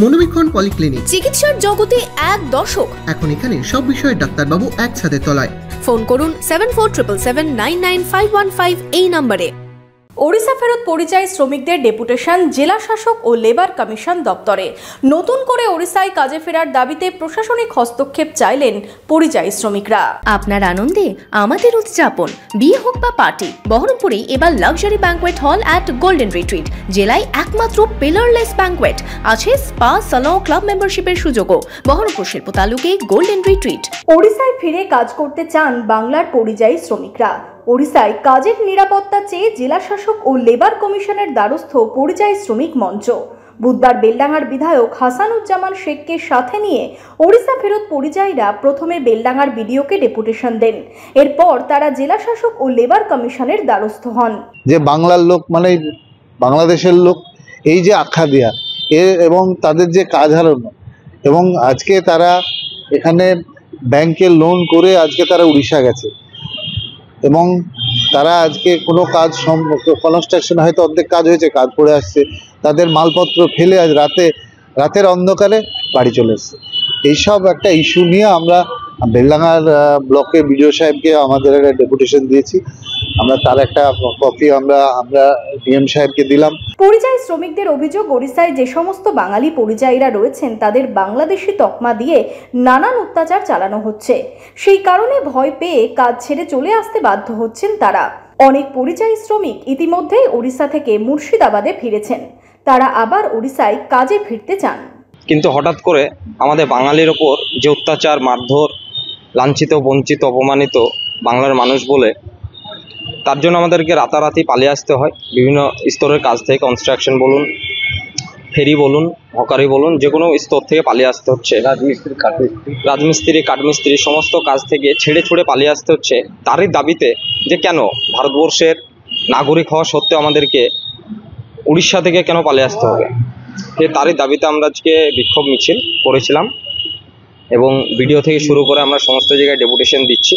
মনোবীক্ষণ polyclinic, চিকিৎসার জগতে এক দশক। এখন এখানে সব বিষয়ে ডাক্তারবাবু একসাথে তলায়। ফোন করুন 7477999515 এই নম্বরে। ওড়িশা ফেরত পরিযায়ী শ্রমিকদের ডেপুটেশন জেলা শাসক ও লেবার কমিশন দপ্তরে। নতুন করে ওড়িশায় কাজে ফেরার দাবিতে প্রশাসনিক হস্তক্ষেপ চাইলেন পরিযায়ী শ্রমিকরা। আপনার আনন্দে আমাদের উদযাপন, বিয়ে হোক বা পার্টি, বহরমপুরে এবার luxury banquet hall at golden retreat. জেলায় একমাত্র পিলারলেস ব্যাঙ্কোয়েট, আছে স্পা, সালন, ক্লাব মেম্বারশিপের সুযোগও। বহরমপুর শিল্প তালুকে গোল্ডেন রিট্রিট। ওড়িশায় ফিরে কাজ করতে চান বাংলার পরিযায়ী শ্রমিকরা। ওড়িশায় কাজের নিরাপত্তা চেয়ে জেলা শাসক ও লেবার কমিশনের দ্বারস্থ পরিযায়ী শ্রমিক মঞ্চ বুধবার বেলডাঙ্গার বিধায়ক হাসানুজ্জামান শেখকে সাথে নিয়ে ওড়িশা ফেরত পরিযায়ীরা প্রথমে বেলডাঙ্গার বিডিওকে ডেপুটেশন দেন। এরপর তারা জেলা শাসক ও লেবার কমিশনের দ্বারস্থ হন। যে বাংলার লোক মানে বাংলাদেশের লোক, এই যে আখ্যা দেয়া এবং তাদের যে কাজ হারানো, এবং আজকে তারা এখানে ব্যাংকে লোন করে আজকে তারা উড়িষ্যা গেছে এবং তারা আজকে কোনো কাজ কনস্ট্রাকশন হয়তো অর্ধেক কাজ হয়েছে, কাজ পড়ে আসছে, তাদের মালপত্র ফেলে আজ রাতের অন্ধকারে বাড়ি চলে এসছে। এইসব একটা ইস্যু নিয়ে আমরা বেলডাঙ্গার ব্লকে বিডিও সাহেবকে আমাদের একটা ডেপুটেশন দিয়েছি। আমরা তার একটা কপি আমরা ডিএম সাহেবকে দিলাম। পরিযায়ী শ্রমিকদের অভিযোগ, ওড়িশায় যে সমস্ত বাঙালি পরিযায়ীরা রয়েছেন তাদের বাংলাদেশি তকমা দিয়ে নানান অত্যাচার চালানো হচ্ছে। সেই কারণে ভয় পেয়ে কাজ ছেড়ে চলে আসতে বাধ্য হচ্ছেন তারা। অনেক পরিযায়ী শ্রমিক ইতিমধ্যেই ওড়িশা থেকে মুর্শিদাবাদে ফিরেছেন। তারা আবার ওড়িশায় কাজে ফিরতে চান। কিন্তু হঠাৎ করে আমাদের বাঙালির ওপর যে অত্যাচার, মারধর, লাঞ্ছিত, বঞ্চিত, অপমানিত বাংলার মানুষ বলে, তার জন্য আমাদেরকে রাতারাতি পালিয়ে আসতে হয়। বিভিন্ন স্তরের কাজ থেকে, কনস্ট্রাকশন বলুন, ফেরি বলুন, হকারি বলুন, যে কোনো স্তর থেকে পালিয়ে আসতে হচ্ছে। রাজমিস্ত্রি, কাঠমিস্ত্রি সমস্ত কাজ থেকে ছেড়ে ছুড়ে পালিয়ে আসতে হচ্ছে। তারই দাবিতে যে কেন ভারতবর্ষের নাগরিক হওয়া সত্ত্বেও আমাদেরকে উড়িষ্যা থেকে কেন পালিয়ে আসতে হবে, তারই দাবিতে আমরা আজকে বিক্ষোভ মিছিল করেছিলাম এবং ভিডিও থেকে শুরু করে আমরা সমস্ত জায়গায় ডেপুটেশন দিচ্ছি।